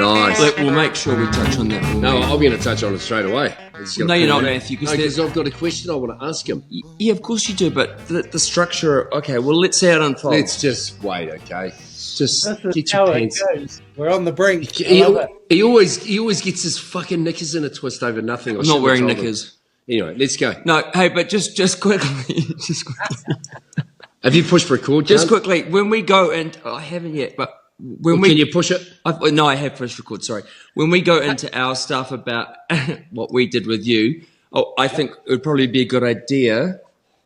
Nice. Look, we'll make sure we touch on that. No, I'm going to touch on it straight away. No, you're not, Matthew. Because I've got a question I want to ask him. Yeah, of course you do, but the structure... Okay, well, let's see how it unfolds. Let's just wait, okay? Just this get is your how pants. it goes. We're on the brink. He always gets his fucking knickers in a twist over nothing. I'm not wearing knickers. Anyway, let's go. No, hey, but just quickly... Have you pushed record, Just quickly, when we go and... I haven't yet, but... Can you push it? No, I have pushed record, sorry. When we go into our stuff about what we did with you, I think it would probably be a good idea,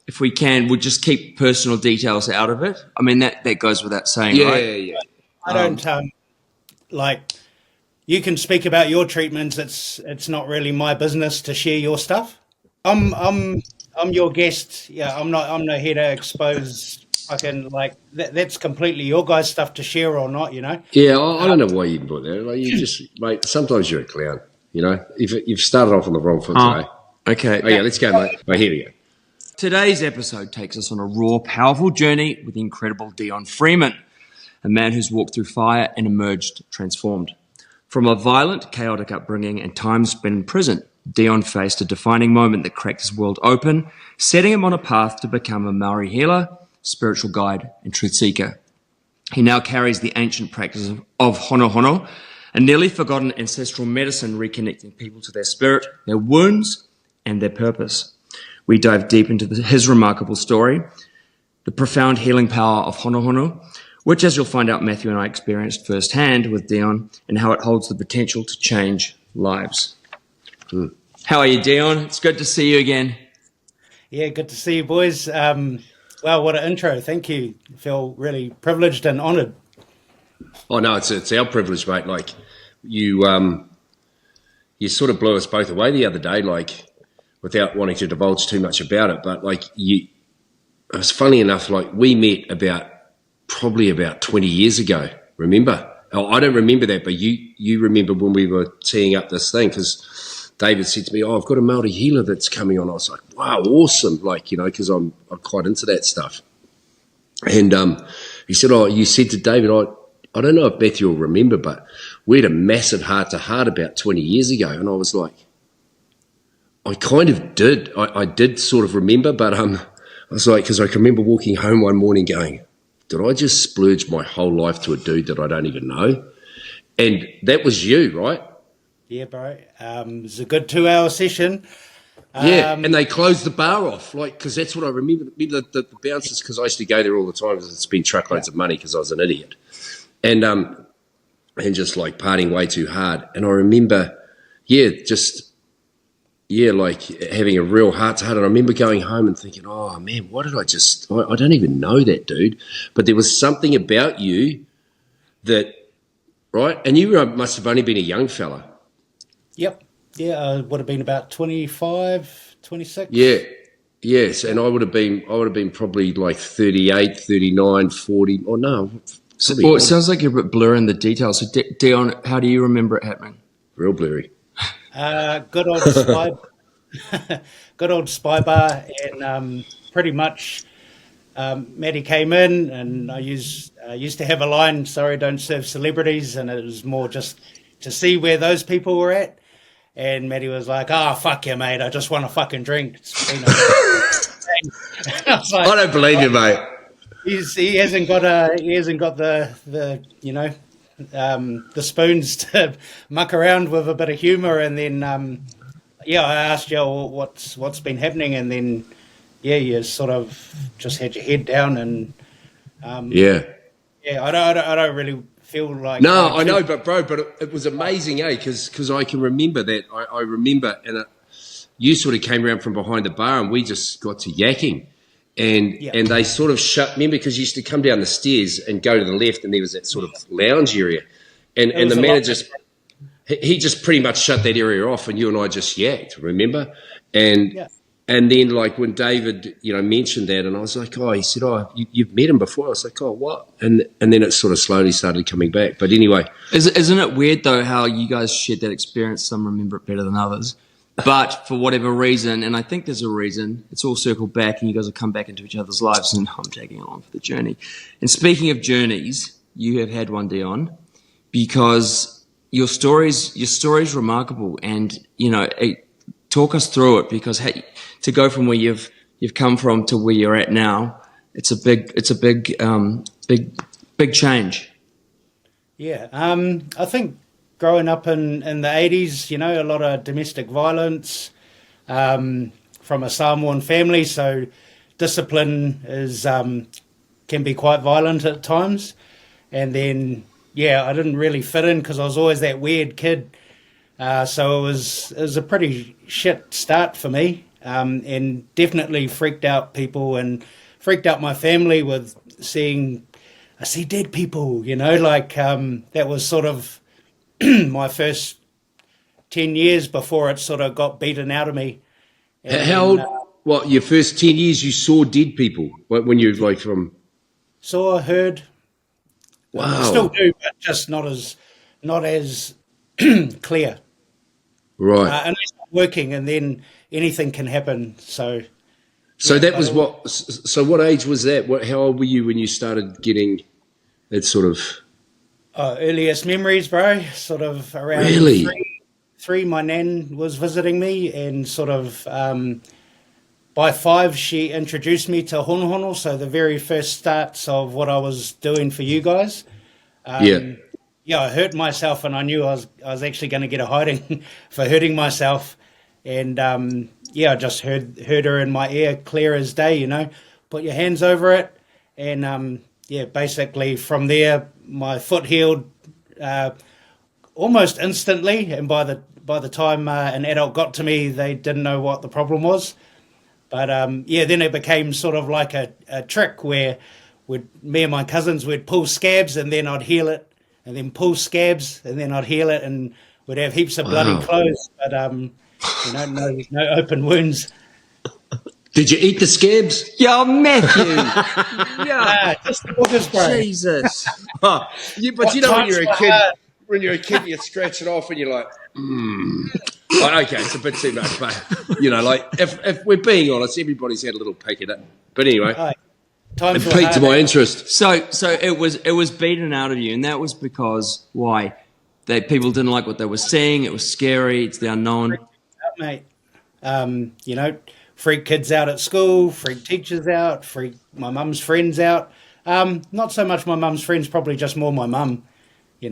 if we can, we'll just keep personal details out of it. I mean, that goes without saying, right? Yeah. I don't, you can speak about your treatments. It's not really my business to share your stuff. I'm your guest. Yeah, I'm not here to expose fucking that's completely your guys' stuff to share or not, you know. Yeah, I don't know why you put that. Like, you just, mate. Sometimes you're a clown, you know. If you've started off on the wrong foot today. Okay. Oh yeah, let's go, mate. Right, here we go. Today's episode takes us on a raw, powerful journey with the incredible Dion Freeman, a man who's walked through fire and emerged transformed. From a violent, chaotic upbringing and time spent in prison, Dion faced a defining moment that cracked his world open, setting him on a path to become a Māori healer, spiritual guide, and truth seeker. He now carries the ancient practice of Honohono, a nearly forgotten ancestral medicine reconnecting people to their spirit, their wounds, and their purpose. We dive deep into his remarkable story, the profound healing power of Honohono, which, as you'll find out, Matthew and I experienced firsthand with Dion, and how it holds the potential to change lives. How are you, Dion? It's good to see you again. Yeah, good to see you, boys. Wow, what an intro. Thank you. I feel really privileged and honoured. Oh, no, it's our privilege, mate. Like, you sort of blew us both away the other day, like, without wanting to divulge too much about it. But, like, it was funny enough, like, we met probably about 20 years ago, remember? Oh, I don't remember that, but you remember when we were teeing up this thing, because David said to me, I've got a Māori healer that's coming on. I was like, wow, awesome. Like, you know, because I'm quite into that stuff. And he said, you said to David, I don't know if Matthew will remember, but we had a massive heart-to-heart about 20 years ago. And I was like, I kind of did. I did sort of remember, but I was like, because I can remember walking home one morning going, did I just splurge my whole life to a dude that I don't even know? And that was you, right? Yeah, bro. It was a good 2-hour session. Yeah, and they closed the bar off, like, because that's what I remember. Remember the bouncers, because I used to go there all the time because I'd spend truckloads of money because I was an idiot. And just, like, partying way too hard. And I remember, like, having a real heart-to-heart. And I remember going home and thinking, oh, man, what did I don't even know that dude. But there was something about you that, right? And you must have only been a young fella. Yep. Yeah, I would have been about 25, 26. Yeah. Yes, and I would have been probably like 38, 39, 40. Oh, no. Well, it sounds like you're a bit blurring the details. So, Dion, how do you remember it happening? Real blurry. Good old spy, good old spy bar, and pretty much Maddie came in, and I used to have a line, sorry, don't serve celebrities, and it was more just to see where those people were at. And Maddie was like, fuck you, mate, I just want a fucking drink. I was like, I don't believe you, mate. He hasn't got the the spoons to muck around with a bit of humour. And then I asked you what's been happening, and then you sort of just had your head down, and I don't really feel like I know, but it was amazing, because I can remember that. I remember, and you sort of came around from behind the bar, and we just got to yakking. And they sort of shut, remember, because you used to come down the stairs and go to the left, and there was that sort of lounge area. And the manager he just pretty much shut that area off, and you and I just yacked, remember? And then, like, when David, mentioned that, and I was like, he said, you've met him before. I was like, what? And then it sort of slowly started coming back. But anyway. Isn't it weird, though, how you guys shared that experience? Some remember it better than others. But for whatever reason, and I think there's a reason, it's all circled back, and you guys have come back into each other's lives, and I'm tagging along for the journey. And speaking of journeys, you have had one, Dion, because, your story's remarkable, and talk us through it, because to go from where you've come from to where you're at now, it's a big change. Yeah, I think growing up in the 80s, a lot of domestic violence from a Samoan family, so discipline can be quite violent at times. And then, I didn't really fit in because I was always that weird kid. So it was a pretty shit start for me, and definitely freaked out people and freaked out my family with I see dead people, that was sort of my first 10 years before it sort of got beaten out of me. And How old? What, your first 10 years you saw dead people when you from? Saw, heard. Wow. Still do, but just not as clear. Right. And it's not working, and then anything can happen. So that was what. So what age was that? How old were you when you started getting that sort of? Earliest memories, bro. Sort of around really? Three. My nan was visiting me, and sort of by 5, she introduced me to Honohono. So the very first starts of what I was doing for you guys. I hurt myself, and I knew I was actually going to get a hiding for hurting myself. And I just heard her in my ear clear as day. Put your hands over it, and basically from there my foot healed almost instantly. And by the time an adult got to me, they didn't know what the problem was. But then it became sort of like a trick where me and my cousins would pull scabs, and then I'd heal it, and then pull scabs, and then I'd heal it, and we'd have heaps of bloody clothes, but no open wounds. Did you eat the scabs? Yeah, Matthew. Just the boogers, bro. Jesus. But when you're a kid, you scratch it off, and you're like, okay, it's a bit too much, but if we're being honest, everybody's had a little peek at it. But anyway. It piqued my interest. So it was beaten out of you, and that was because why? That people didn't like what they were seeing. It was scary. It's the unknown. Mate, freak kids out at school, freak teachers out, freak my mum's friends out. Not so much my mum's friends, probably just more my mum. It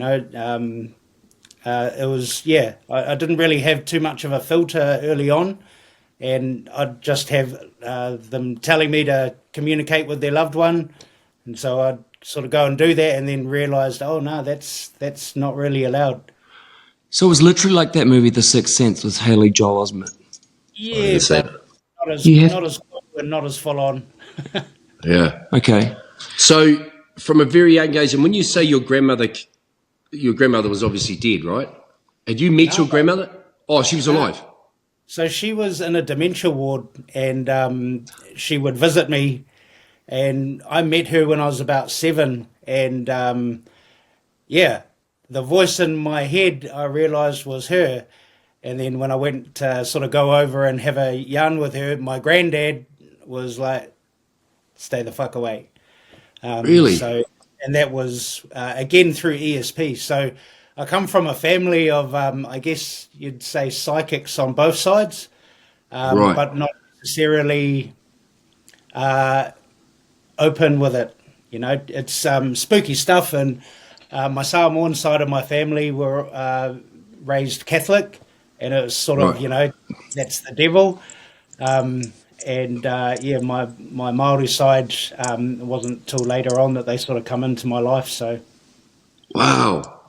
was I didn't really have too much of a filter early on. And I'd just have them telling me to communicate with their loved one. And so I'd sort of go and do that, and then realised, oh, no, that's not really allowed. So it was literally like that movie, The Sixth Sense, with Haley Joel Osment. Yeah, but not as cool and not as full on. Yeah. Okay. So from a very young age, and when you say your grandmother was obviously dead, right? Had you met your grandmother? Oh, she was alive. So she was in a dementia ward, and she would visit me, and I met her when I was about 7, and the voice in my head I realised was her. And then when I went to sort of go over and have a yarn with her, my granddad was like, stay the fuck away. Really? So, and that was, again, through ESP. So I come from a family of, I guess you'd say, psychics on both sides, right. But not necessarily open with it. It's spooky stuff. And my Samoan side of my family were raised Catholic, and it was sort of, that's the devil. My Māori side, it wasn't till later on that they sort of come into my life. So, wow.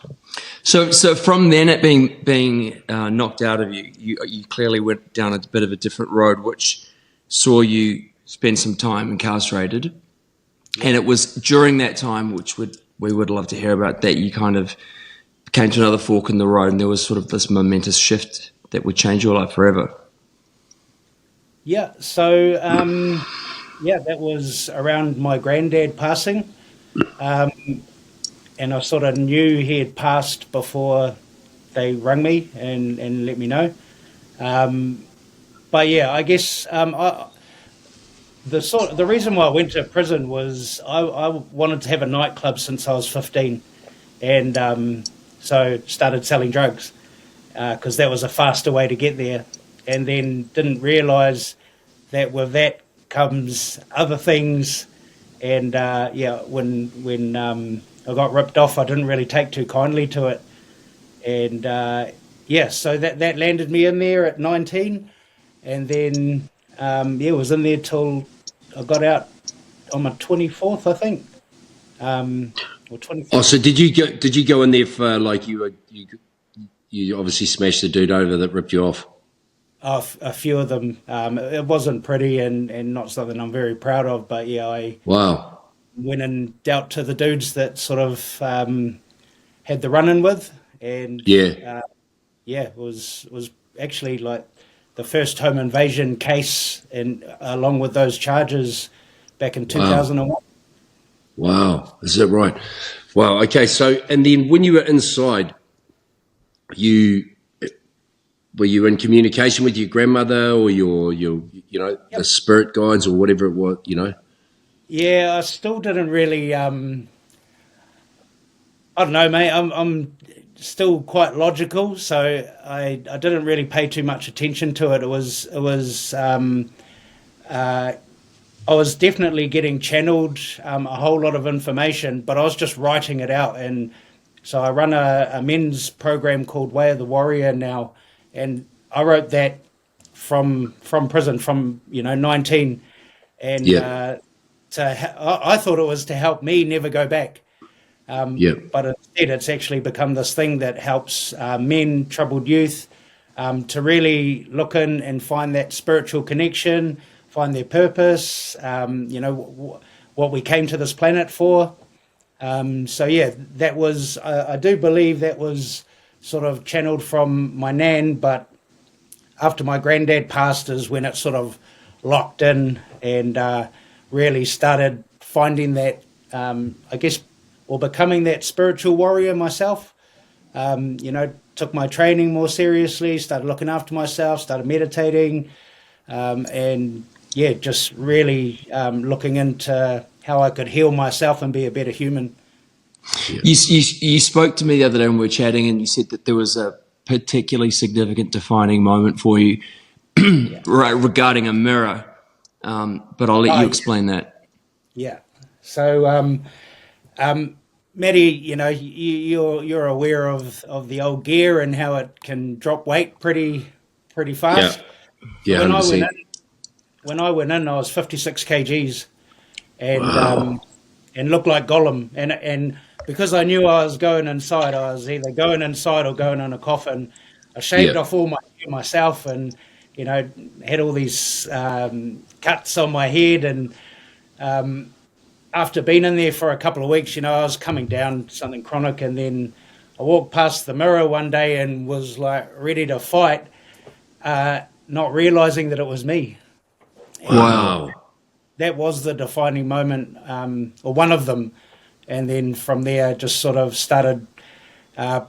So from then, it being knocked out of you, you clearly went down a bit of a different road, which saw you spend some time incarcerated. Yeah. And it was during that time, which we would love to hear about, that you kind of came to another fork in the road, and there was sort of this momentous shift that would change your life forever. Yeah. So that was around my granddad passing. And I sort of knew he had passed before they rang me and let me know. I guess the reason why I went to prison was I wanted to have a nightclub since I was 15, and So started selling drugs because that was a faster way to get there. And then didn't realise that with that comes other things. And when I got ripped off, I didn't really take too kindly to it. And so that landed me in there at 19. And then was in there till I got out on my 24th, I think. Or 25th. Oh, so did you go in there for like you obviously smashed the dude over that ripped you off? A few of them. It wasn't pretty and not something I'm very proud of, but I went and dealt to the dudes that sort of had the run-in with, and it was actually like the first home invasion case, and along with those charges back in 2001. Wow, is that right? Wow. Okay, so and then when you were inside, were you in communication with your grandmother or your the spirit guides or whatever it was, Yeah, I still didn't really. I don't know, mate. I'm still quite logical, so I didn't really pay too much attention to it. I was definitely getting channeled a whole lot of information, but I was just writing it out. And so I run a men's program called Way of the Warrior now, and I wrote that from prison, from 19, and I thought it was to help me never go back. But instead, it's actually become this thing that helps men, troubled youth, to really look in and find that spiritual connection, find their purpose, what we came to this planet for. That was, I do believe that was sort of channeled from my nan, but after my granddad passed is when it sort of locked in and really started finding that, becoming that spiritual warrior myself. Took my training more seriously, started looking after myself, started meditating, just really looking into how I could heal myself and be a better human. You spoke to me the other day when we were chatting, and you said that there was a particularly significant defining moment for you regarding a mirror, but I'll let you explain that. Yeah. So, Matty, you're aware of the old gear and how it can drop weight pretty fast. Yeah. When I went in, I was 56 kgs, and looked like Gollum. And because I knew I was going inside, I was either going inside or going in a coffin. I shaved off all my hair myself, and had all these cuts on my head. And after being in there for a couple of weeks, I was coming down something chronic. And then I walked past the mirror one day and was like ready to fight, not realizing that it was me. Wow. That was the defining moment, or one of them. And then from there, just sort of started, I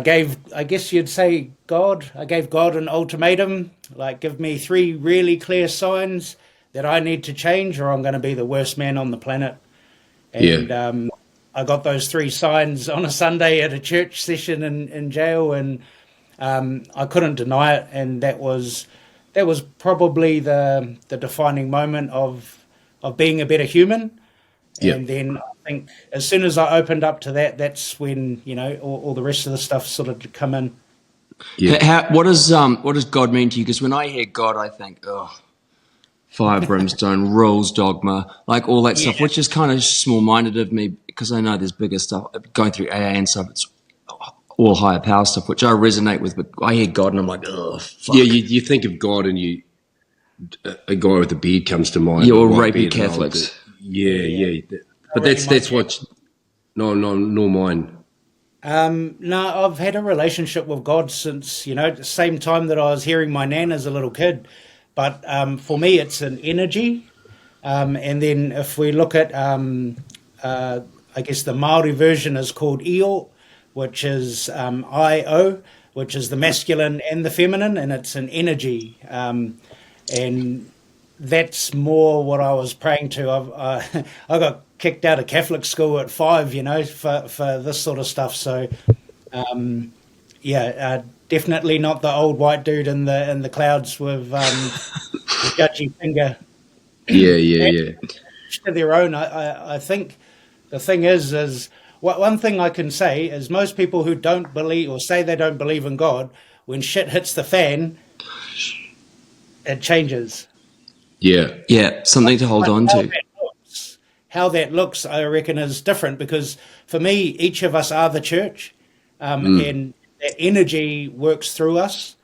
guess you'd say I gave God an ultimatum, like give me 3 really clear signs that I need to change or I'm going to be the worst man on the planet. And I got those 3 signs on a Sunday at a church session in jail, and I couldn't deny it. And that was probably the defining moment of being a better human. And then I think as soon as I opened up to that, that's when all the rest of the stuff sort of come in. What does God mean to you? Because when I hear God, I think, fire, brimstone, rules, dogma, like all that stuff, which is kind of small-minded of me because I know there's bigger stuff. Going through AA and stuff, it's all higher power stuff, which I resonate with. But I hear God and I'm like, oh, fuck. Yeah, you think of God and a guy with a beard comes to mind. Or rapey Catholics. Yeah. But that's what. No, mine. No, I've had a relationship with God since the same time that I was hearing my nan as a little kid. But for me, it's an energy. And then if we look at, I guess the Māori version is called Io, which is I-O, which is the masculine and the feminine, and it's an energy. And that's more what I was praying to. I got kicked out of Catholic school at 5, for this sort of stuff. So Definitely not the old white dude in the clouds with the judgy finger. Yeah. To their own. I think the thing is one thing I can say is most people who don't believe or say they don't believe in God, when shit hits the fan, it changes. Yeah, something to hold on to. How that looks, I reckon, is different because for me, each of us are the church, and that energy works through us.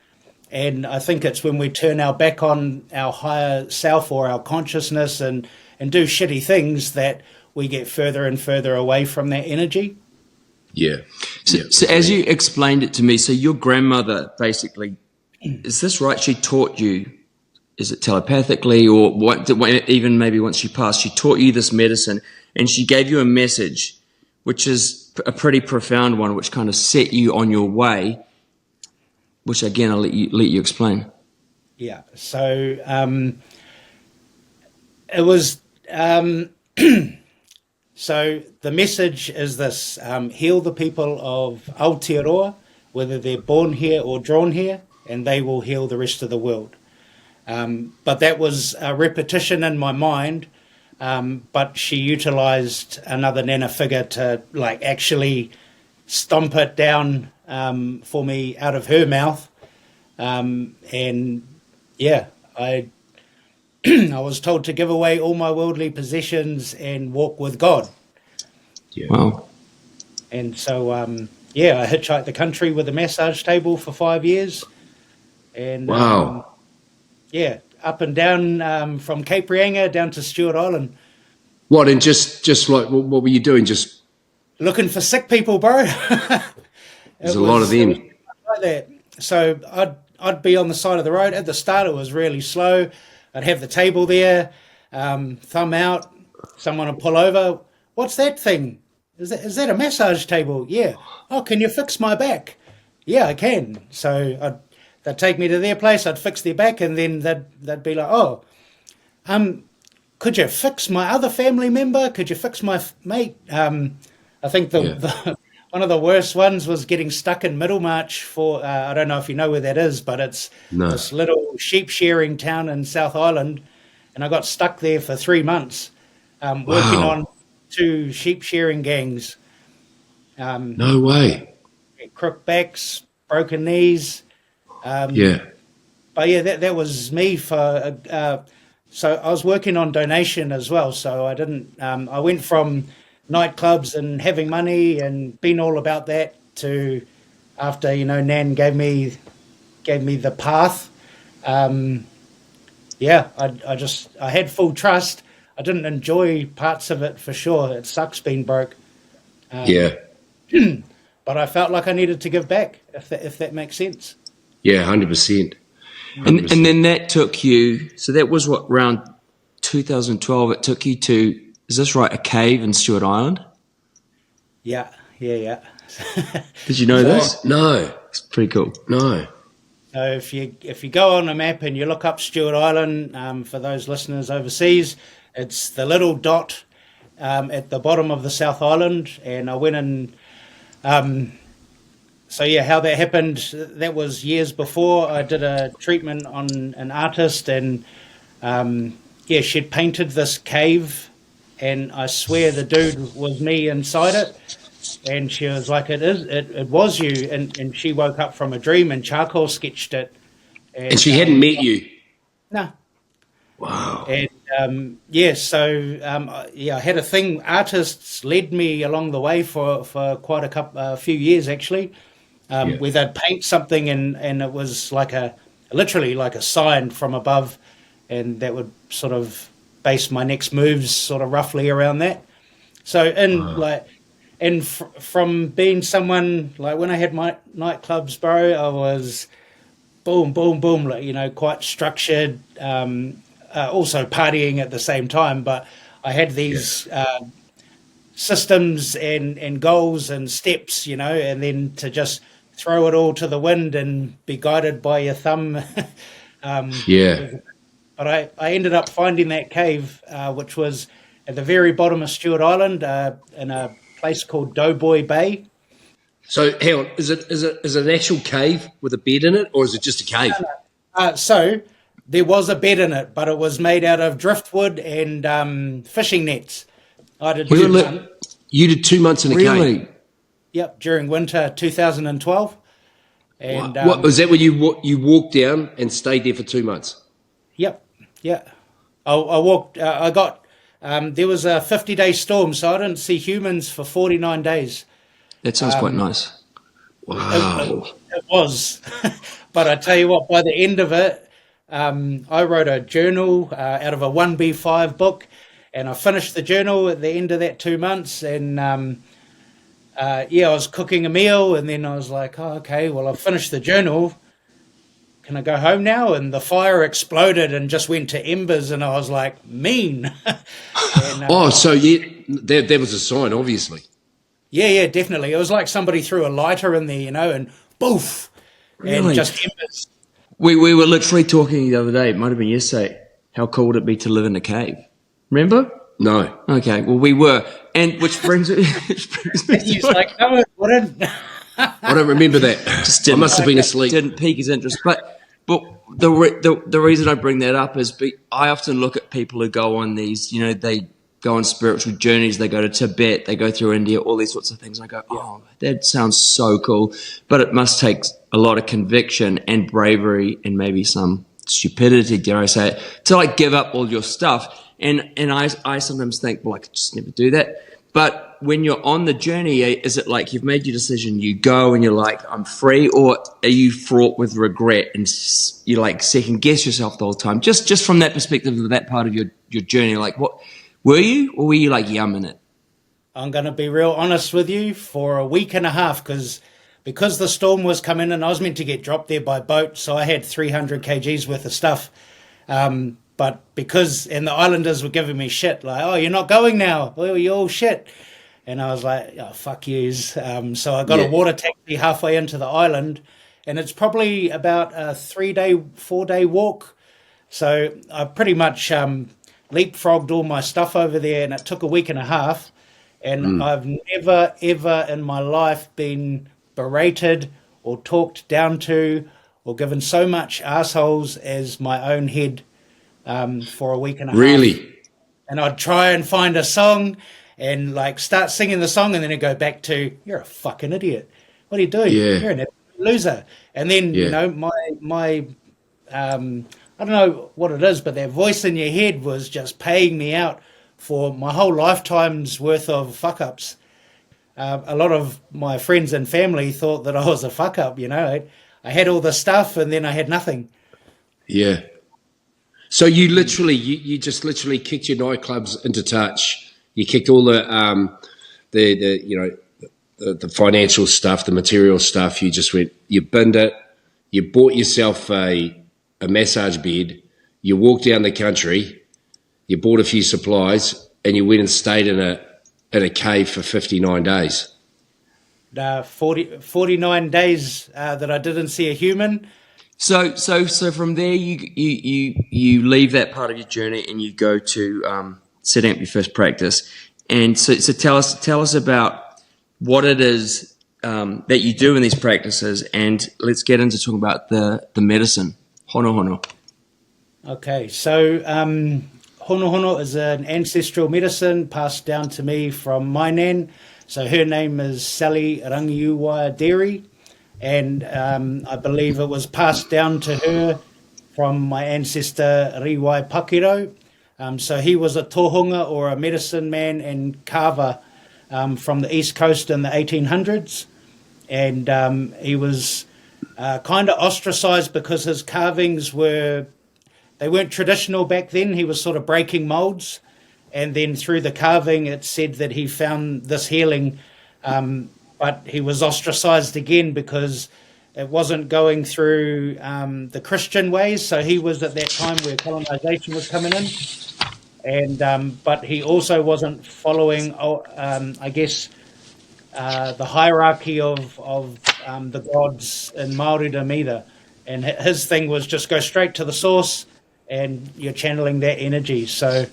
And I think it's when we turn our back on our higher self or our consciousness and do shitty things that we get further and further away from that energy. Yeah. So as you explained it to me, so your grandmother basically, is this right? She taught you, is it telepathically or what? Even maybe once she passed, she taught you this medicine and she gave you a message, which is a pretty profound one, which kind of set you on your way. Which again, I'll let you explain. Yeah. So it was. So the message is this: heal the people of Aotearoa, whether they're born here or drawn here, and they will heal the rest of the world. But that was a repetition in my mind. But she utilised another Nana figure to actually stomp it down for me out of her mouth. And yeah, I I was told to give away all my worldly possessions and walk with God. Yeah. Wow. And so I hitchhiked the country with a massage table for 5 years. And Wow. up and down from Cape Reinga down to Stewart Island. What, and just like, what were you doing? Just looking for sick people, bro. There's a lot of them. Like that. So I'd be on the side of the road. At the start, it was really slow. I'd have the table there, thumb out. Someone would pull over. What's that thing? Is that a massage table? Yeah. Oh, can you fix my back? Yeah, I can. So they'd take me to their place. I'd fix their back, and then they'd be like, oh, could you fix my other family member? Could you fix my mate? I think one of the worst ones was getting stuck in Middlemarch for, I don't know if you know where that is, but it's this little sheep shearing town in South Island. And I got stuck there for 3 months working on 2 sheep shearing gangs. No way. Crook backs, broken knees. But yeah, that was me for, so I was working on donation as well. So I didn't, I went from nightclubs and having money and being all about that to after, Nan gave me the path. I had full trust. I didn't enjoy parts of it for sure. It sucks being broke. But I felt like I needed to give back, if that makes sense. Yeah, 100%. And then that took you, so that was what, around 2012, it took you to, is this right, a cave in Stewart Island? Yeah. Did you know this? No. It's pretty cool. No. So if you go on a map and you look up Stewart Island, for those listeners overseas, it's the little dot at the bottom of the South Island. And I went in, how that happened, that was years before. I did a treatment on an artist and, she'd painted this cave and I swear the dude was me inside it. And she was like, it was you. And she woke up from a dream and charcoal sketched it. And she hadn't met you? No. Wow. And, I had a thing. Artists led me along the way for quite a few years, actually, where they'd paint something and it was literally like a sign from above. And that would sort of base my next moves sort of roughly around that. So from being someone, when I had my nightclubs, bro, I was boom, boom, boom, quite structured, also partying at the same time. But I had these systems and goals and steps, and then to just throw it all to the wind and be guided by your thumb. But I ended up finding that cave, which was at the very bottom of Stewart Island in a place called Doughboy Bay. So, hang on, is it an actual cave with a bed in it, or is it just a cave? So there was a bed in it, but it was made out of driftwood and fishing nets. I did 2 months. You did 2 months in a cave? Yep, during winter 2012. And what was that when you walked down and stayed there for 2 months? Yep, yeah. I walked. I got. There was a 50-day storm, so I didn't see humans for 49 days. That sounds quite nice. Wow. It was. But I tell you what, by the end of it, I wrote a journal out of a 1B5 book, and I finished the journal at the end of that 2 months. And I was cooking a meal, and then I was like, oh, okay, well, I've finished the journal. Can I go home now? And the fire exploded and just went to embers, and I was like, mean. And, so that was a sign, obviously. Yeah, definitely. It was like somebody threw a lighter in there, and boof, really? And just embers. We were literally talking the other day, it might have been yesterday, how cool would it be to live in a cave? Remember? No. Okay, well, we were. And which brings me He's like, no, it wouldn't. I don't remember that. I must have been asleep. Didn't pique his interest. But the reason I bring that up is I often look at people who go on these, they go on spiritual journeys, they go to Tibet, they go through India, all these sorts of things. I go, oh, that sounds so cool. But it must take a lot of conviction and bravery and maybe some stupidity, dare I say it, to give up all your stuff. And I sometimes think, well, I could just never do that. But when you're on the journey, is it like you've made your decision, you go and you're like, I'm free, or are you fraught with regret and you second guess yourself the whole time? Just from that perspective of that part of your journey, what were you, or were you yumming it? I'm going to be real honest with you. For a week and a half, because the storm was coming and I was meant to get dropped there by boat, so I had 300 kgs worth of stuff. But and the islanders were giving me shit, like, oh, you're not going now. Oh, you're all shit. And I was like, oh, fuck yous. So I got a water taxi halfway into the island, and it's probably about a 4-day walk. So I pretty much leapfrogged all my stuff over there, and it took a week and a half. And I've never, ever in my life been berated or talked down to or given so much assholes as my own head for a week and a half. Really? And I'd try and find a song and start singing the song, and then it'd go back to, you're a fucking idiot. What are you doing? Yeah. You're an loser. And then, my I don't know what it is, but that voice in your head was just paying me out for my whole lifetime's worth of fuck-ups. A lot of my friends and family thought that I was a fuck-up, I had all the stuff and then I had nothing. Yeah. So you just literally kicked your nightclubs into touch. You kicked all the financial stuff, the material stuff. You just went, you binned it. You bought yourself a massage bed. You walked down the country. You bought a few supplies, and you went and stayed in a cave for 59 days. 49 days that I didn't see a human. So from there, you leave that part of your journey and you go to setting up your first practice. And so tell us about what it is that you do in these practices, and let's get into talking about the medicine, Honohono. Okay, so Honohono is an ancestral medicine passed down to me from my nan. So her name is Sally Rangiuwa Dairy. And I believe it was passed down to her from my ancestor Riwai Pakiro. So he was a tohunga, or a medicine man and carver from the East Coast in the 1800s. And he was kind of ostracized because his carvings weren't traditional back then. He was sort of breaking molds. And then through the carving, it said that he found this healing, but he was ostracized again because it wasn't going through the Christian ways. So he was at that time where colonization was coming in, and but he also wasn't following, the hierarchy of the gods in Māoridom either. And his thing was just go straight to the source, and you're channeling that energy. So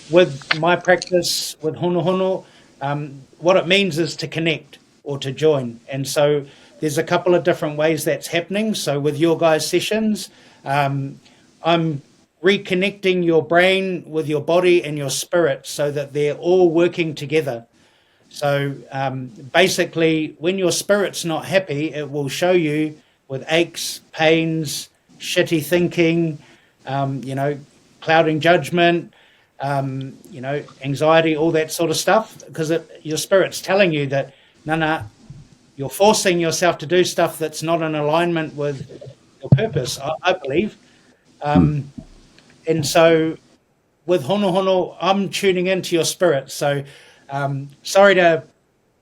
with my practice with Honohono, what it means is to connect. or to join. And so there's a couple of different ways that's happening. So with your guys' sessions, I'm reconnecting your brain with your body and your spirit so that they're all working together. So basically, when your spirit's not happy, it will show you with aches, pains, shitty thinking, clouding judgment, anxiety, all that sort of stuff, because your spirit's telling you that, no, you're forcing yourself to do stuff that's not in alignment with your purpose, I believe. And so with Honohono, I'm tuning into your spirit. So sorry to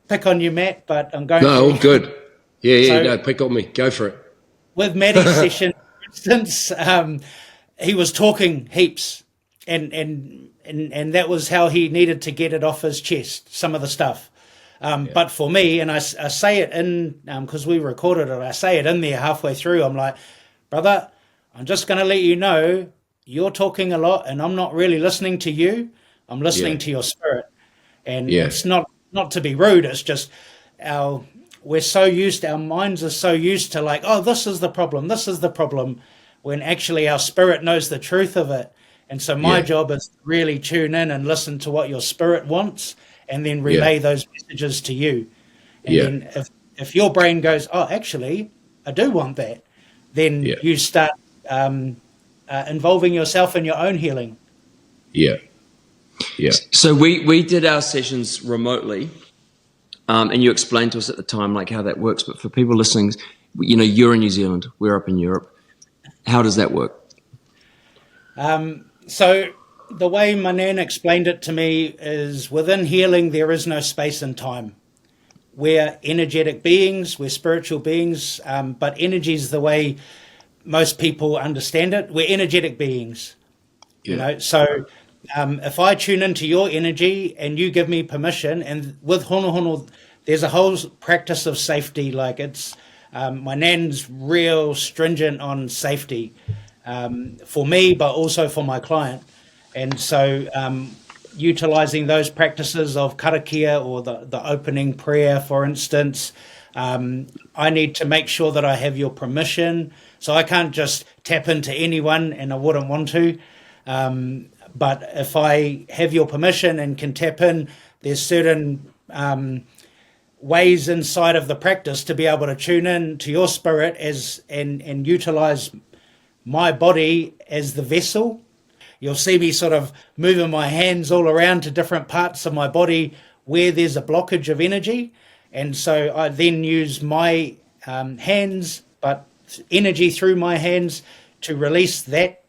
pick on you, Matt, but I'm going to... No, all good. Yeah, pick on me. Go for it. With Maddie's session, for instance, he was talking heaps, and that was how he needed to get it off his chest, some of the stuff. But for me, and I say it in, because we recorded it, I say it in there halfway through, I'm like, brother, I'm just going to let you know, you're talking a lot, and I'm not really listening to you. I'm listening to your spirit. And it's not to be rude, it's just our minds are so used to like, oh, this is the problem, when actually our spirit knows the truth of it. And so my job is to really tune in and listen to what your spirit wants and then relay those messages to you. And then if your brain goes, oh, actually, I do want that, then you start involving yourself in your own healing. Yeah. So we did our sessions remotely, and you explained to us at the time like how that works. But for people listening, you're in New Zealand, we're up in Europe. How does that work? So the way my nan explained it to me is within healing, there is no space and time. We're energetic beings, we're spiritual beings, but energy is the way most people understand it. We're energetic beings, so if I tune into your energy and you give me permission, and with Honohono, there's a whole practice of safety. Like it's, my nan's real stringent on safety for me, but also for my client. And so utilizing those practices of karakia or the opening prayer, for instance, I need to make sure that I have your permission. So I can't just tap into anyone, and I wouldn't want to. But if I have your permission and can tap in, there's certain ways inside of the practice to be able to tune in to your spirit and utilize my body as the vessel. You'll see me sort of moving my hands all around to different parts of my body where there's a blockage of energy. And so I then use my hands, but energy through my hands to release that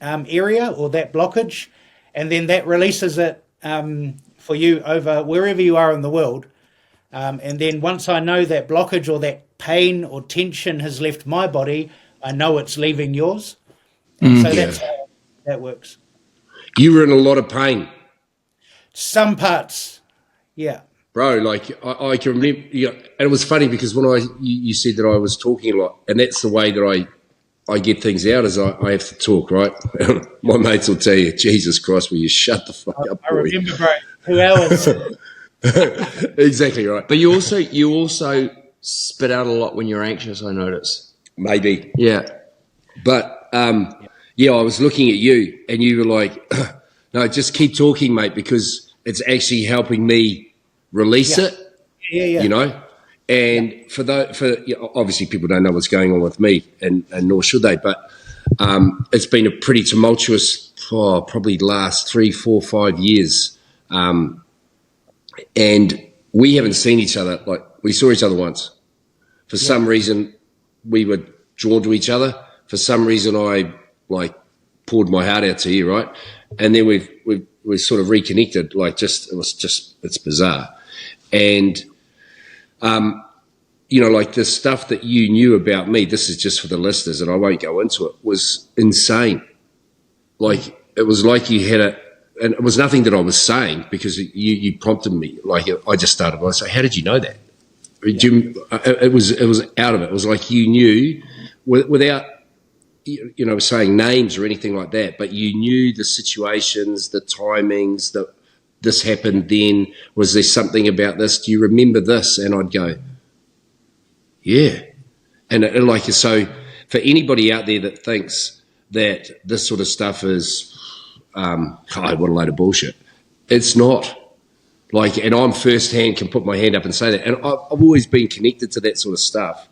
area or that blockage. And then that releases it for you over wherever you are in the world. And then once I know that blockage or that pain or tension has left my body, I know it's leaving yours. And so that's how that works. You were in a lot of pain. Some parts, yeah. Bro, like I can remember, and it was funny because when you said that I was talking a lot, and that's the way that I get things out is I have to talk, right? My mates will tell you, Jesus Christ, will you shut the fuck up, I remember, bro, 2 hours. Exactly right. But you also spit out a lot when you're anxious, I notice. Maybe. Yeah. But, I was looking at you and you were like, no, just keep talking, mate, because it's actually helping me release it. Yeah. And obviously people don't know what's going on with me and nor should they, but it's been a pretty tumultuous, probably last 3, 4, 5 years. And we haven't seen each other. Like we saw each other once. For some reason we were drawn to each other. For some reason I poured my heart out to you, right? And then we sort of reconnected. It's bizarre. And, like the stuff that you knew about me, this is just for the listeners and I won't go into it, was insane. Like, it was like you had and it was nothing that I was saying because you prompted me. Like, I just started, I say, how did you know that? It was out of it. It was like you knew without, saying names or anything like that, but you knew the situations, the timings, this happened then? Was there something about this? Do you remember this? And I'd go, yeah. And like, so for anybody out there that thinks that this sort of stuff is, God, what a load of bullshit. It's not. Like, and I'm firsthand can put my hand up and say that. And I've always been connected to that sort of stuff.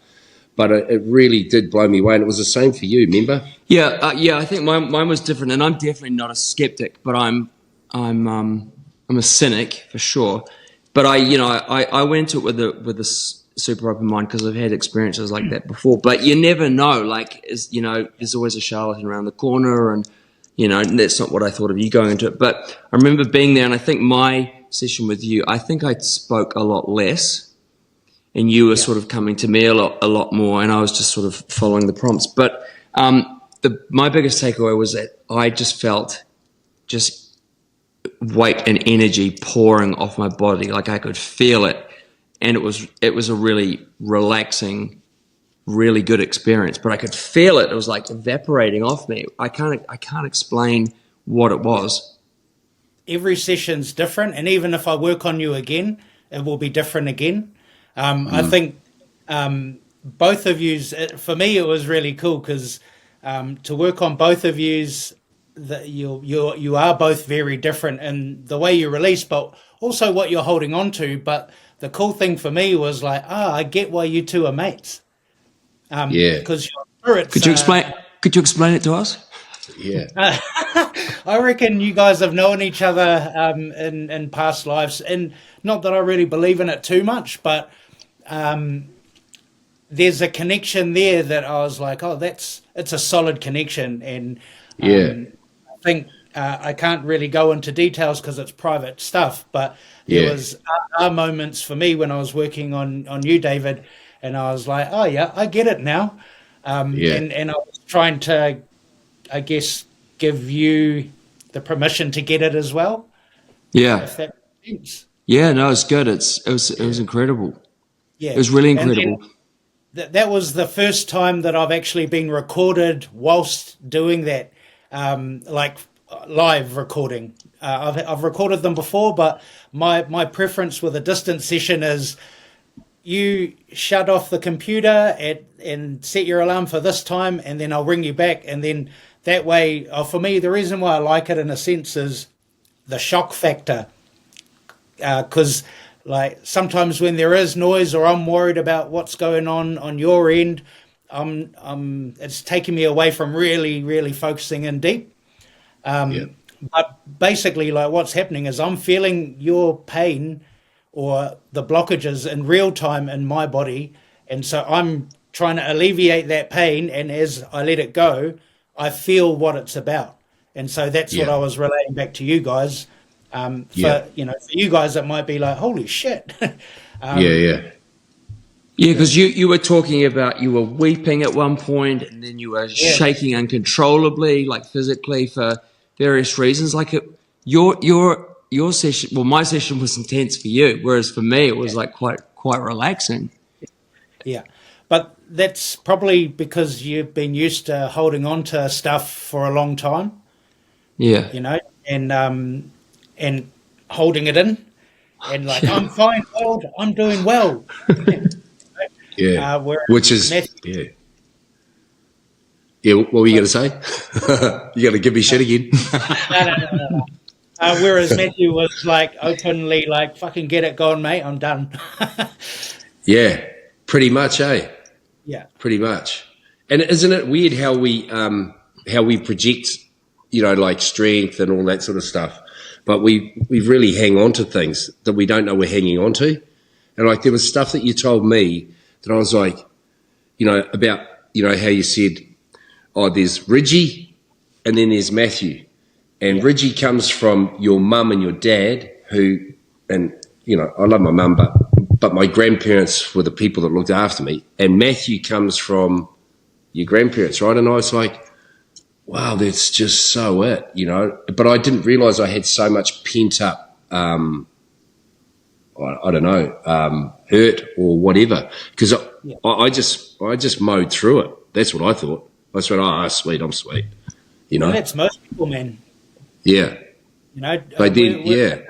But it really did blow me away, and it was the same for you. Remember? Yeah, I think mine was different, and I'm definitely not a skeptic, but I'm a cynic for sure. But I went to it with a super open mind because I've had experiences like that before. But you never know. Like, there's always a charlatan around the corner, and that's not what I thought of you going into it. But I remember being there, and I think my session with you, I think I spoke a lot less. And you were sort of coming to me a lot more, and I was just sort of following the prompts. But my biggest takeaway was that I just felt just weight and energy pouring off my body, like I could feel it, and it was a really relaxing, really good experience. But I could feel it; it was like evaporating off me. I can't explain what it was. Every session's different, and even if I work on you again, it will be different again. I think both of yous, for me, it was really cool because to work on both of yous, that you are both very different in the way you release, but also what you're holding on to. But the cool thing for me was like, I get why you two are mates. Because your spirits. Could you explain it to us? Yeah. I reckon you guys have known each other in past lives, and not that I really believe in it too much, but there's a connection there that I was like, it's a solid connection, and I think I can't really go into details because it's private stuff, but there was moments for me when I was working on you, David, and I was like, oh yeah, I get it now, and I was trying to, I guess, give you the permission to get it as well. Yeah. If that makes sense. Yeah, no, it's good. It was incredible. Yeah. It was really incredible. That was the first time that I've actually been recorded whilst doing that, like live recording. I've recorded them before, but my preference with a distance session is you shut off the computer and set your alarm for this time, and then I'll ring you back, and then that way, for me, the reason why I like it in a sense is the shock factor. Because like sometimes when there is noise or I'm worried about what's going on your end, it's taking me away from really, really focusing in deep. But basically, like what's happening is I'm feeling your pain or the blockages in real time in my body, and so I'm trying to alleviate that pain. And as I let it go, I feel what it's about, and so that's what I was relating back to you guys. For you guys, it might be like, holy shit. Yeah, because you were talking about you were weeping at one point, and then you were shaking uncontrollably, like physically for various reasons. Like your session, well, my session was intense for you, whereas for me it was like quite relaxing. Yeah, but that's probably because you've been used to holding on to stuff for a long time. Yeah, and holding it in, and like I'm fine, old, I'm doing well. Which is Matthew, what were you going to say? You got to give me shit again. No. Whereas Matthew was like openly like, "Fucking get it going, mate. I'm done." Yeah, pretty much, eh? Yeah, pretty much. And isn't it weird how we project, like strength and all that sort of stuff? But we really hang on to things that we don't know we're hanging on to. And like there was stuff that you told me that I was like, about, how you said, there's Ridgey and then there's Matthew. And Ridgey comes from your mum and your dad who, and, I love my mum, but my grandparents were the people that looked after me. And Matthew comes from your grandparents, right? And I was like, wow, that's just so it, But I didn't realise I had so much pent up, I don't know, hurt or whatever. Because I just mowed through it. That's what I thought. I thought, sweet, I'm sweet. Well, that's most people, man. Yeah. But then,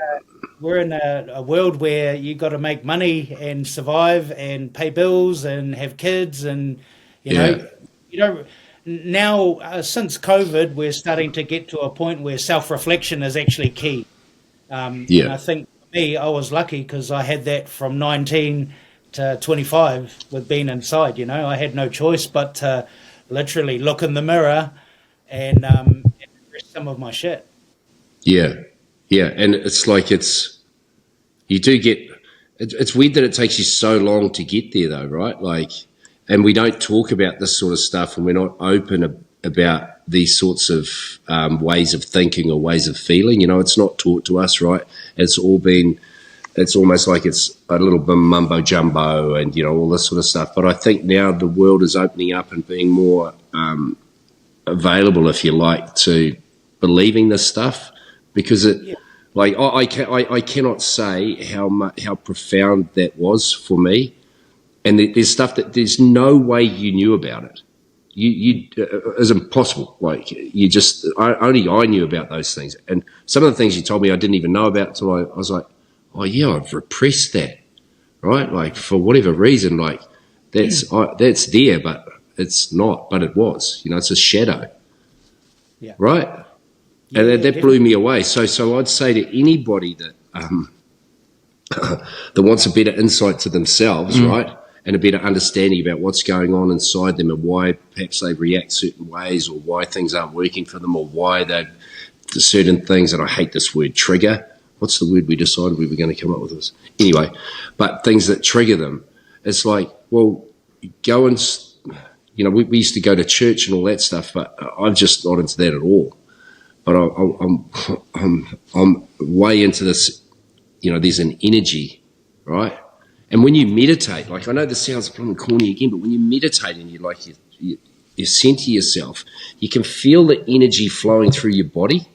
we're in a world where you got to make money and survive and pay bills and have kids, and Yeah. you know now since COVID, we're starting to get to a point where self-reflection is actually key. And I Yeah. think for me, I was lucky because I had that from 19 to 25 with being inside. I had no choice but to literally look in the mirror and address some of my shit. Yeah. Yeah. And it's like you do get, it's weird that it takes you so long to get there though, right? Like, and we don't talk about this sort of stuff, and we're not open about these sorts of ways of thinking or ways of feeling. It's not taught to us, right? It's almost like it's a little bit mumbo jumbo and, all this sort of stuff. But I think now the world is opening up and being more available, if you like, to believing this stuff, because I cannot say how profound that was for me. And there's stuff that there's no way you knew about it. It's impossible. Like only I knew about those things. And some of the things you told me I didn't even know about until I was like, oh yeah, I've repressed that, right? Like for whatever reason, like that's there, but it's not. But it was. It's a shadow, right? Yeah, and that blew me away. So I'd say to anybody that that wants a better insight to themselves, right, and a better understanding about what's going on inside them and why perhaps they react certain ways, or why things aren't working for them, or why they're certain things, and I hate this word, trigger. What's the word we decided we were going to come up with this? Anyway, but things that trigger them, it's like, well, go and, we used to go to church and all that stuff, but I'm just not into that at all. But I'm way into this, there's an energy, right? And when you meditate, like I know this sounds kind of corny again, but when you meditate and you center yourself, you can feel the energy flowing through your body.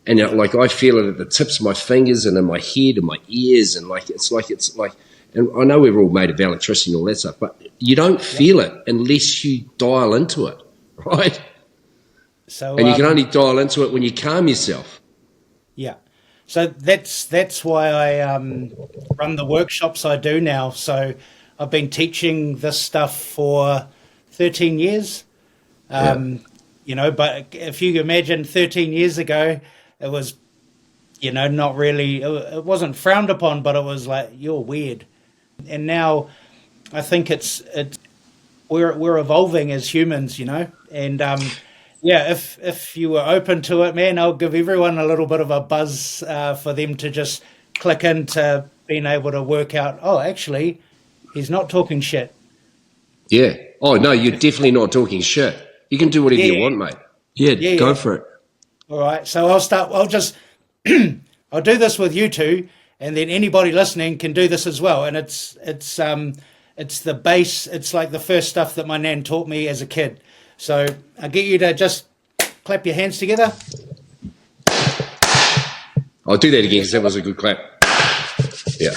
And like I feel it at the tips of my fingers and in my head and my ears, and it's like, and I know we're all made of electricity and all that stuff, but you don't feel it unless you dial into it, right? So, and you can only dial into it when you calm yourself. Yeah. So that's why I run the workshops I do now. So I've been teaching this stuff for 13 years. But if you imagine 13 years ago, it was, not really, it wasn't frowned upon, but it was like, you're weird. And now I think we're evolving as humans, and if you were open to it, man, I'll give everyone a little bit of a buzz for them to just click into being able to work out, oh, actually, he's not talking shit. Yeah. Oh, no, you're definitely not talking shit. You can do whatever you want, mate. Yeah, go for it. All right. So I'll do this with you two, and then anybody listening can do this as well. And it's the base. It's like the first stuff that my nan taught me as a kid. So I'll get you to just clap your hands together. I'll do that again because that was a good clap. Yeah.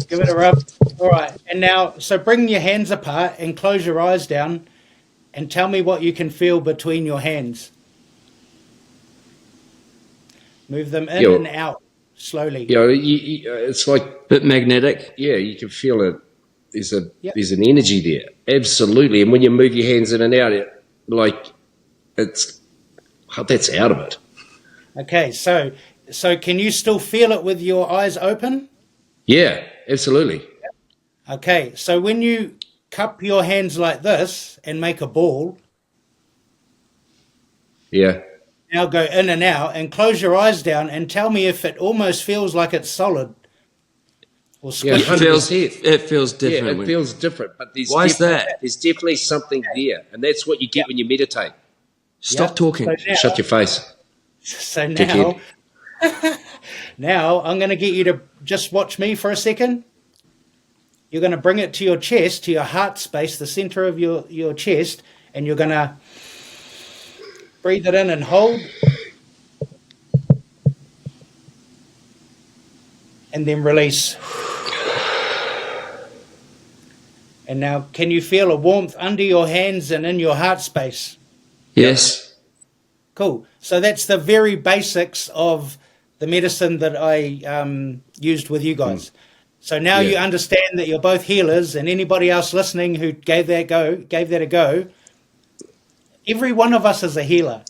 Give it a rub. All right. And now, so bring your hands apart and close your eyes down and tell me what you can feel between your hands. Move them in and out slowly. Yeah, it's like a bit magnetic. Yeah, you can feel it. There's an energy there, absolutely. And when you move your hands in and out, that's out of it. Okay, so can you still feel it with your eyes open? Yeah, absolutely. Okay, so when you cup your hands like this and make a ball, now go in and out and close your eyes down and tell me if it almost feels like it's solid. Or it feels different. Yeah, it feels different. But why is that? There's definitely something there, and that's what you get when you meditate. Stop talking. So now, shut your face. So now, now I'm going to get you to just watch me for a second. You're going to bring it to your chest, to your heart space, the center of your chest, and you're going to breathe it in and hold. And then release. And now, can you feel a warmth under your hands and in your heart space? Yes. Cool. So that's the very basics of the medicine that I used with you guys. So now you understand that you're both healers, and anybody else listening who gave that a go, every one of us is a healer.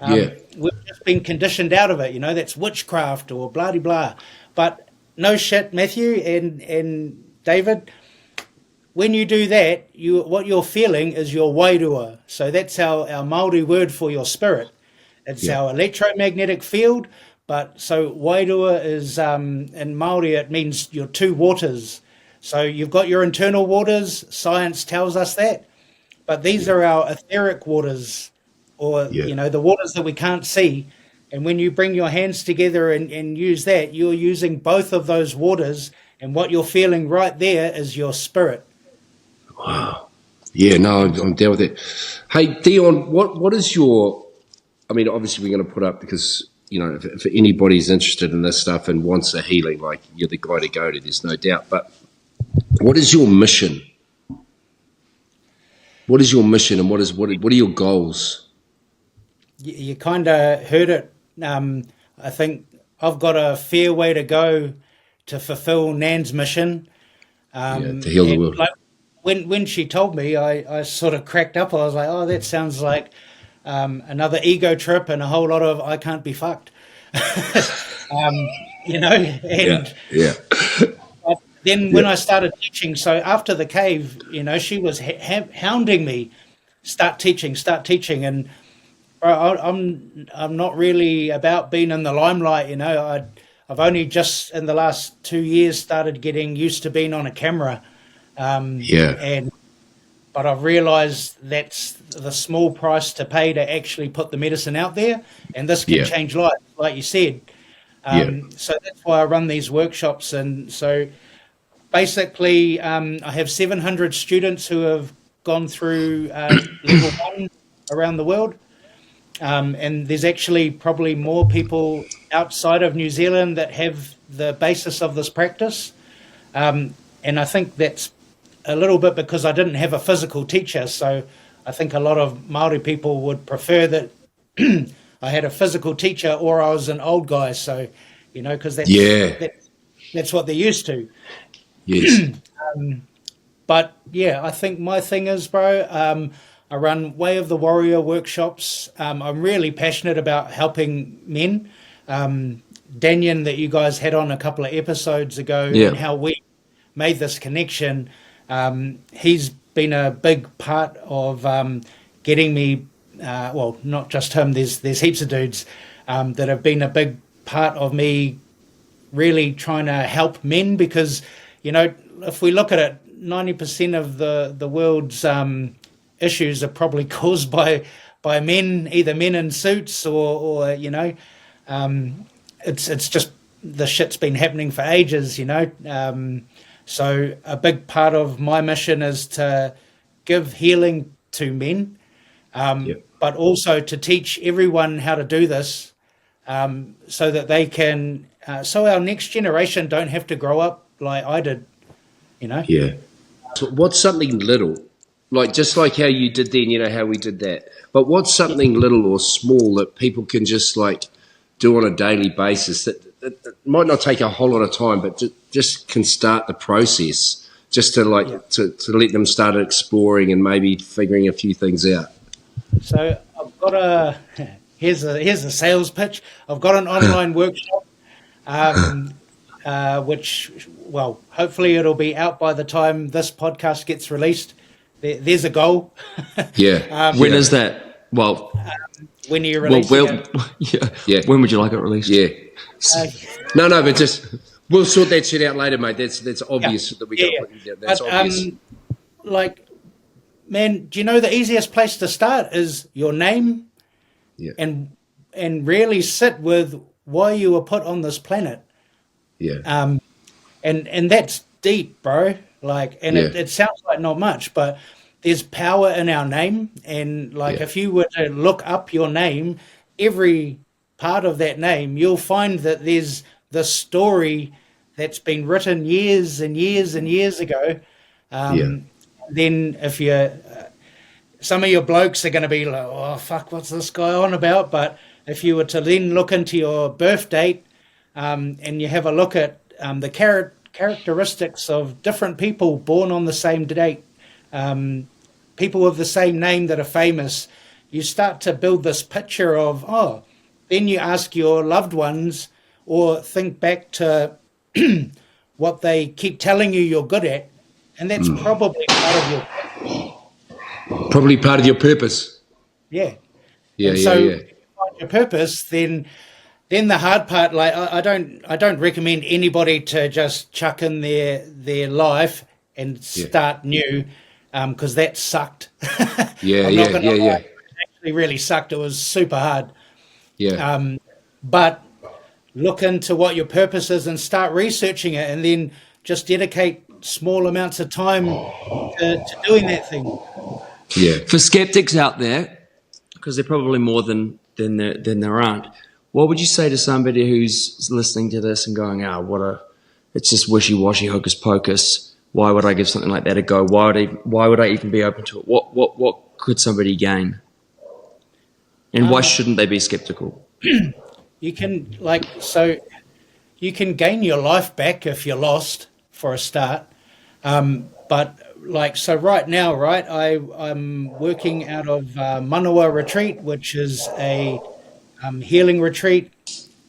We've just been conditioned out of it, that's witchcraft or blah, blah. But no shit, Matthew and David, when you do that, what you're feeling is your wairua. So that's our Māori word for your spirit. It's our electromagnetic field. But so wairua is, in Māori, it means your two waters. So you've got your internal waters, science tells us that. But these are our etheric waters, or, the waters that we can't see. And when you bring your hands together and use that, you're using both of those waters. And what you're feeling right there is your spirit. Wow. Yeah, no, I'm down with it. Hey, Dion, what is your, I mean, obviously we're going to put up, because, if anybody's interested in this stuff and wants a healing, like, you're the guy to go to, there's no doubt. But what is your mission? What is your mission, and what are your goals? You kind of heard it. I think I've got a fair way to go to fulfill Nan's mission. To heal the world. Like, when she told me, I sort of cracked up. I was like, oh, that sounds like another ego trip and a whole lot of I can't be fucked. And but then when I started teaching, so after the cave, she was hounding me, start teaching. And I'm not really about being in the limelight. I've only just in the last 2 years started getting used to being on a camera. But I've realised that's the small price to pay to actually put the medicine out there, and this can change lives, like you said. So that's why I run these workshops. And so basically, I have 700 students who have gone through level 1 around the world. And there's actually probably more people outside of New Zealand that have the basis of this practice. And I think that's a little bit because I didn't have a physical teacher. So I think a lot of Māori people would prefer that I had a physical teacher, or I was an old guy. So, because that's what they're used to. Yes. But yeah, I think my thing is, bro, I run Way of the Warrior workshops. I'm really passionate about helping men. Daniel, that you guys had on a couple of episodes ago, and how we made this connection. He's been a big part of getting me, well, not just him, there's heaps of dudes that have been a big part of me really trying to help men, because, if we look at it, 90% of the world's issues are probably caused by men, either men in suits or it's just the shit's been happening for ages, So a big part of my mission is to give healing to men, but also to teach everyone how to do this, so that they can, so our next generation don't have to grow up like I did, Yeah. So what's something little, like just like how you did then, how we did that, but what's something little or small that people can just like do on a daily basis that might not take a whole lot of time, but just can start the process, just to to let them start exploring and maybe figuring a few things out. So I've got here's a sales pitch. I've got an online workshop, which, well, hopefully it'll be out by the time this podcast gets released. There's a goal. When is that? Well, when are you releasing it? When would you like it released? No, but just we'll sort that shit out later, mate. That's obvious that we got to put down. That's obvious. Like, man, do you know the easiest place to start is your name, and really sit with why you were put on this planet. And that's deep, bro. Like, and it sounds like not much, but there's power in our name. And like, if you were to look up your name, every part of that name, you'll find that there's the story that's been written years and years and years ago. Then if you, some of your blokes are going to be like, oh, fuck, what's this guy on about? But if you were to then look into your birth date, and you have a look at the characteristics of different people born on the same date, people with the same name that are famous, you start to build this picture of, then you ask your loved ones or think back to what they keep telling you you're good at, and that's probably part of your purpose. Yeah. Yeah, and so if you find your purpose, then the hard part, like I don't recommend anybody to just chuck in their life and start new, because that sucked. It actually really sucked. It was super hard. Yeah. But look into what your purpose is and start researching it, and then just dedicate small amounts of time to doing that thing. Yeah. For skeptics out there, because they're probably more than there aren't, what would you say to somebody who's listening to this and going, it's just wishy-washy, hocus pocus. Why would I give something like that a go? Why would I even be open to it? What could somebody gain? And why shouldn't they be skeptical? You can gain your life back if you're lost, for a start. But right now, I'm working out of Manawa Retreat, which is a healing retreat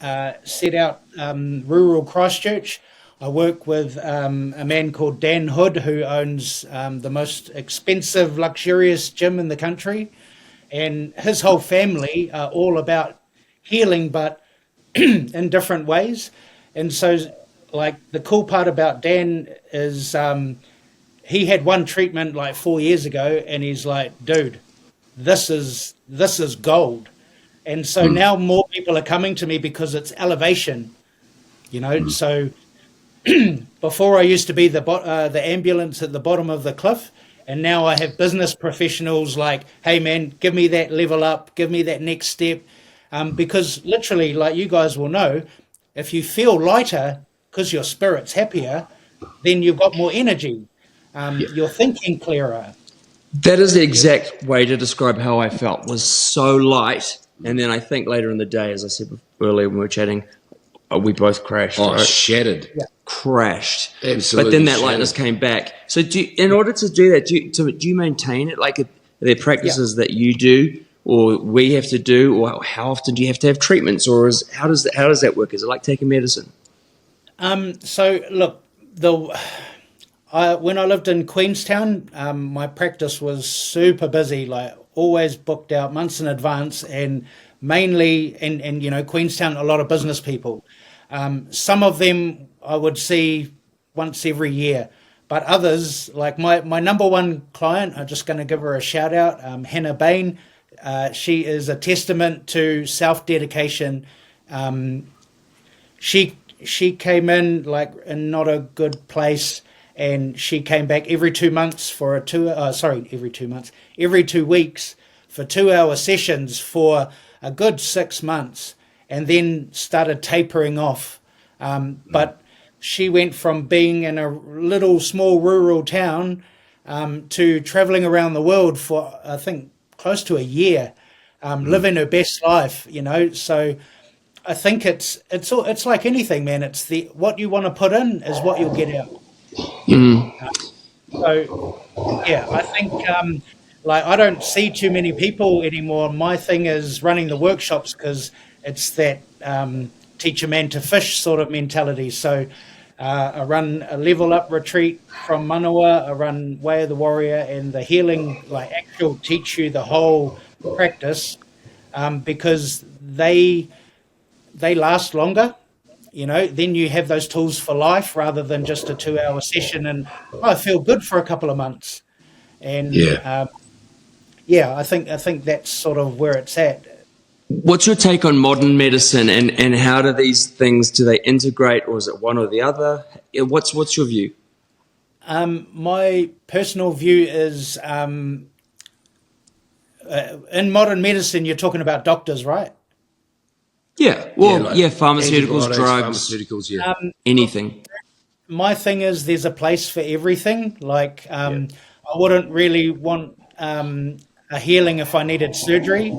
set out rural Christchurch. I work with a man called Dan Hood, who owns the most expensive, luxurious gym in the country. And his whole family are all about healing, but in different ways. And so, the cool part about Dan is he had one treatment 4 years ago, and he's like, dude, this is gold. And so now more people are coming to me because it's elevation, So before I used to be the ambulance at the bottom of the cliff, and now I have business professionals like, hey man, give me that level up, give me that next step, because literally, like you guys will know, if you feel lighter because your spirit's happier, then you've got more energy. You're thinking clearer. That is the exact way to describe how I felt, was so light. And then I think later in the day, as I said earlier when we were chatting, we both crashed. Oh, right? Shattered. Yeah. Crashed. Absolutely. But then that shattered. lightness came back. So in order to do that, do you maintain it? Are there practices that you do or we have to do? Or how often do you have to have treatments? Or how does that work? Is it like taking medicine? So, look, when I lived in Queenstown, my practice was super busy, always booked out months in advance, and mainly in Queenstown, a lot of business people. Some of them I would see once every year, but others, like my number one client, I'm just going to give her a shout out, Hannah Bain. She is a testament to self-dedication. She came in in not a good place, and she came back every 2 months for every 2 weeks for 2-hour sessions for a good 6 months, and then started tapering off. But she went from being in a little small rural town to traveling around the world for, I think, close to a year, living her best life, So I think it's like anything, man. It's what you want to put in is what you'll get out. So yeah, I think I don't see too many people anymore. My thing is running the workshops because it's that teach a man to fish sort of mentality. So I run a level up retreat from Manawa. I run Way of the Warrior and the healing, actual teach you the whole practice, because they last longer. Then you have those tools for life rather than just a 2-hour session. And I feel good for a couple of months. And I think that's sort of where it's at. What's your take on modern medicine, and how do these things, do they integrate, or is it one or the other? What's your view? My personal view is in modern medicine, you're talking about doctors, right? Yeah, pharmaceuticals, drugs, anything. My thing is there's a place for everything. I wouldn't really want a healing if I needed surgery.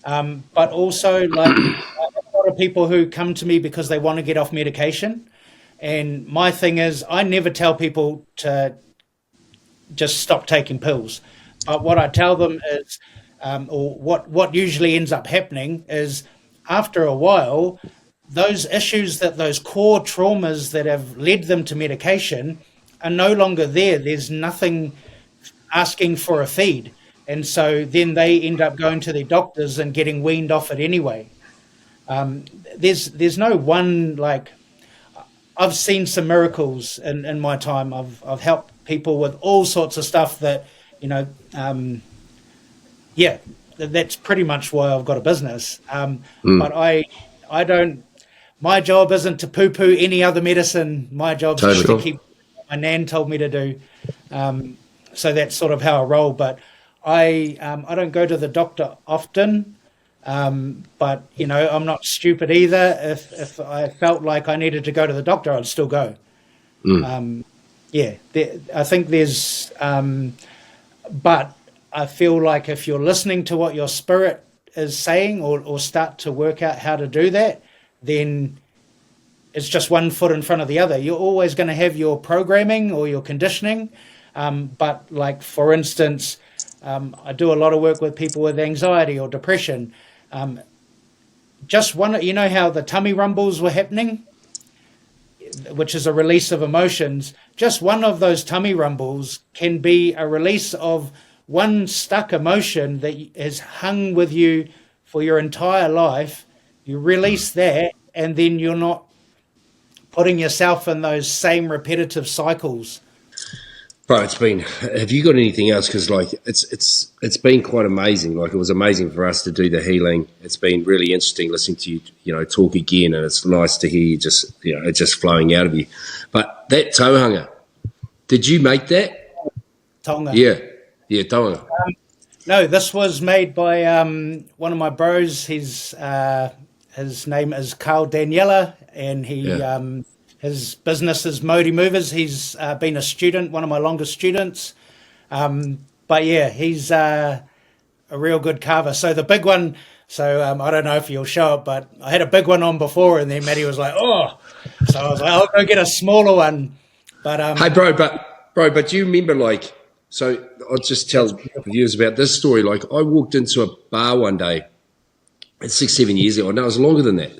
But also, I have a lot of people who come to me because they want to get off medication. And my thing is, I never tell people to just stop taking pills. But what I tell them is, or what usually ends up happening is, after a while, those issues, those core traumas that have led them to medication are no longer there. There's nothing asking for a feed. And so then they end up going to their doctors and getting weaned off it anyway. There's no one, like, I've seen some miracles in my time. I've helped people with all sorts of stuff that, that's pretty much why I've got a business. But I don't, my job isn't to poo-poo any other medicine. My job is to keep what my nan told me to do. So that's sort of how I roll. But I don't go to the doctor often. But, I'm not stupid either. If I felt like I needed to go to the doctor, I'd still go. I think there's, but I feel like if you're listening to what your spirit is saying or start to work out how to do that, then it's just one foot in front of the other. You're always going to have your programming or your conditioning. But like, for instance, I do a lot of work with people with anxiety or depression. Just one, how the tummy rumbles were happening, which is a release of emotions. Just one of those tummy rumbles can be a release of one stuck emotion that has hung with you for your entire life. You release that, and then you're not putting yourself in those same repetitive cycles. Bro, have you got anything else? Because it's been quite amazing. Like, it was amazing for us to do the healing. It's been really interesting listening to you, talk again, and it's nice to hear you it just flowing out of you. But that tauhanga, did you make that? Tonga. Yeah, tauhanga. No, this was made by one of my bros. His name is Carl Daniela, and he his business is Māori Movers. He's been a student, one of my longest students. But yeah, he's a real good carver. So the big one, I don't know if you'll show it, but I had a big one on before, and then Matty was like, oh. So I was like, I'll go get a smaller one. But hey, bro, but do you remember, so I'll just tell viewers about this story. Like, I walked into a bar one day 6-7 years ago. No, it was longer than that.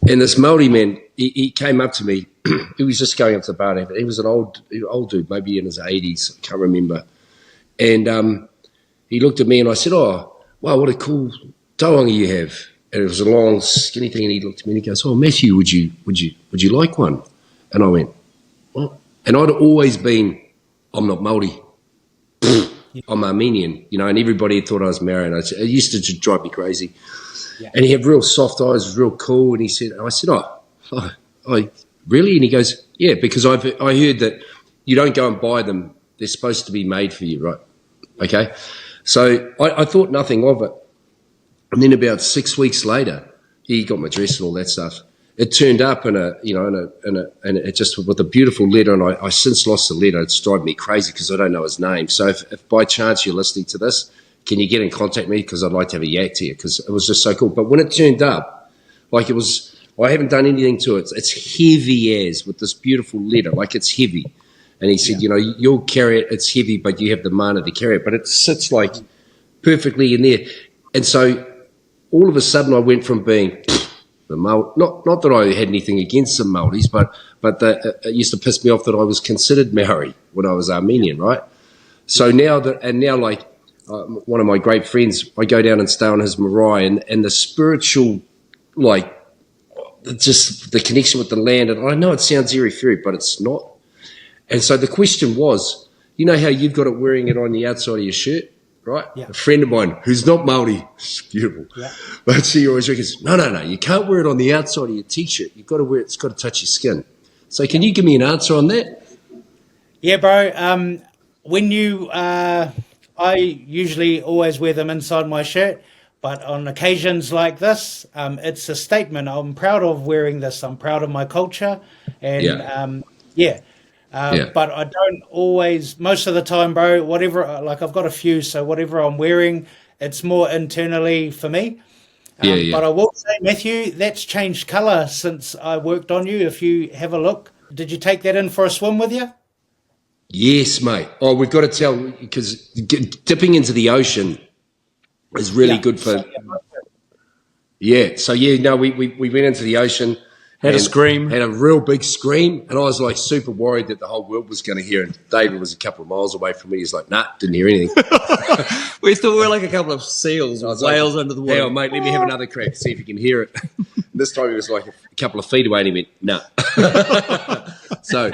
And this Māori man, he came up to me. He was just going up to the bar. He was an old dude, maybe in his 80s. I can't remember. And he looked at me, and I said, "Oh, wow, what a cool tauhanga you have." And it was a long, skinny thing. And he looked at me and he goes, "Oh, Matthew, would you like one?" And I went, "What?" And I'd always been, I'm not Māori. I'm Armenian, and everybody thought I was Maori. It used to just drive me crazy. Yeah. And he had real soft eyes, real cool. And I said, oh, really? And he goes, yeah, because I heard that you don't go and buy them. They're supposed to be made for you, right? Okay. So I thought nothing of it. And then about 6 weeks later, he got my address and all that stuff. It turned up in it just with a beautiful letter, and I since lost the letter. It's driving me crazy because I don't know his name. So if by chance you're listening to this, can you get in contact with me? Because I'd like to have a yak to you, because it was just so cool. But when it turned up, I haven't done anything to it. It's heavy as, with this beautiful letter, like it's heavy. And he said, you'll carry it. It's heavy, but you have the mana to carry it. But it sits like perfectly in there. And so all of a sudden I went from being the Māori, not that I had anything against the Māoris, but it used to piss me off that I was considered Maori when I was Armenian, right? So now one of my great friends, I go down and stay on his marae, and the spiritual, just the connection with the land, and I know it sounds airy-fairy, but it's not. And so the question was, how you've got it wearing it on the outside of your shirt, right? Yeah. A friend of mine who's not Māori, it's beautiful, but she always reckons, no, you can't wear it on the outside of your T-shirt. You've got to wear it, it's got to touch your skin. So can you give me an answer on that? Yeah, bro. When I usually always wear them inside my shirt, but on occasions like this, it's a statement. I'm proud of wearing this. I'm proud of my culture. And but I don't always, most of the time, bro, whatever, I've got a few, so whatever I'm wearing, it's more internally for me. Yeah. But I will say, Matthew, that's changed colour since I worked on you. If you have a look, did you take that in for a swim with you? Yes, mate. Oh, we've got to tell, because dipping into the ocean is really good for. Yeah. So no, we went into the ocean. Had a scream. Had a real big scream. And I was like super worried that the whole world was going to hear. And David was a couple of miles away from me. He's like, nah, didn't hear anything. We thought we were like a couple of seals or whales under the water. Hang on, mate, let me have another crack, see if you can hear it. This time he was like a couple of feet away and he went, nah. So,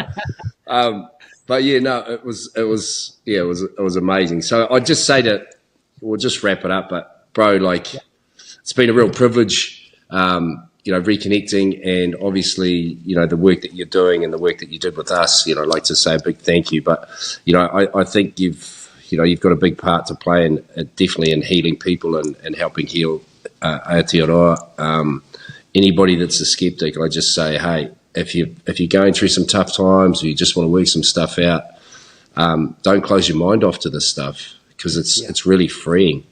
but yeah, no, it was amazing. So I'd just say that we'll just wrap it up. But bro, like, it's been a real privilege, reconnecting, and obviously, the work that you're doing and the work that you did with us. I'd like to say a big thank you. But I think you've got a big part to play, and definitely in healing people and helping heal Aotearoa. Anybody that's a skeptic, I just say, hey, if you're going through some tough times, or you just want to work some stuff out, don't close your mind off to this stuff, because it's really freeing.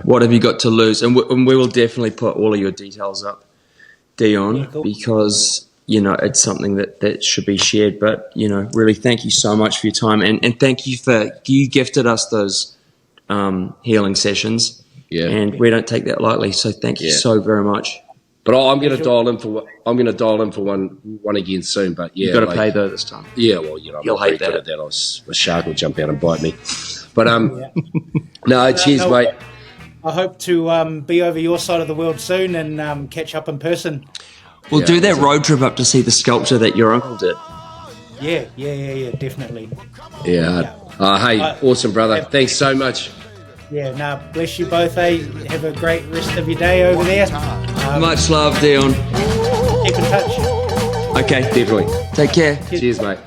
What have you got to lose? And we will definitely put all of your details up, Dion, because it's something that should be shared. But really, thank you so much for your time, and thank you you gifted us those healing sessions, and we don't take that lightly. So thank you so very much. But I'm going to dial in for one again soon. But you've got to pay though this time. Yeah, well, you'll hate that. A shark will jump out and bite me. But no, cheers, mate. I hope to be over your side of the world soon and catch up in person. We'll do that road trip up to see the sculpture that your uncle did. Yeah, definitely. Yeah. Hey, awesome, brother. Thanks so much. Yeah, bless you both, eh? Have a great rest of your day over there. Much love, Dion. Keep in touch. Okay. Definitely. Take care. Cheers, mate.